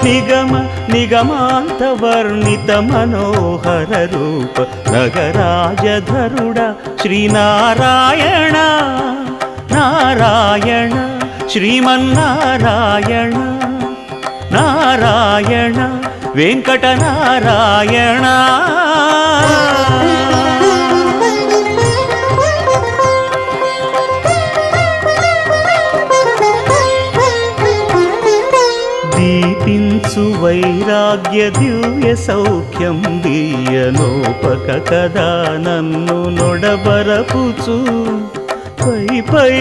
నిగమ నిగమాంత వర్ణిత మనోహర రూప నగరాజధరుడ శ్రీనారాయణ నారాయణ శ్రీమన్నారాయణ నారాయణ వెంకటనారాయణ. దీపించు వైరాగ్య దివ్య సౌఖ్యం దీయనోపక కదా నన్ను నొడబరపుచు పై పై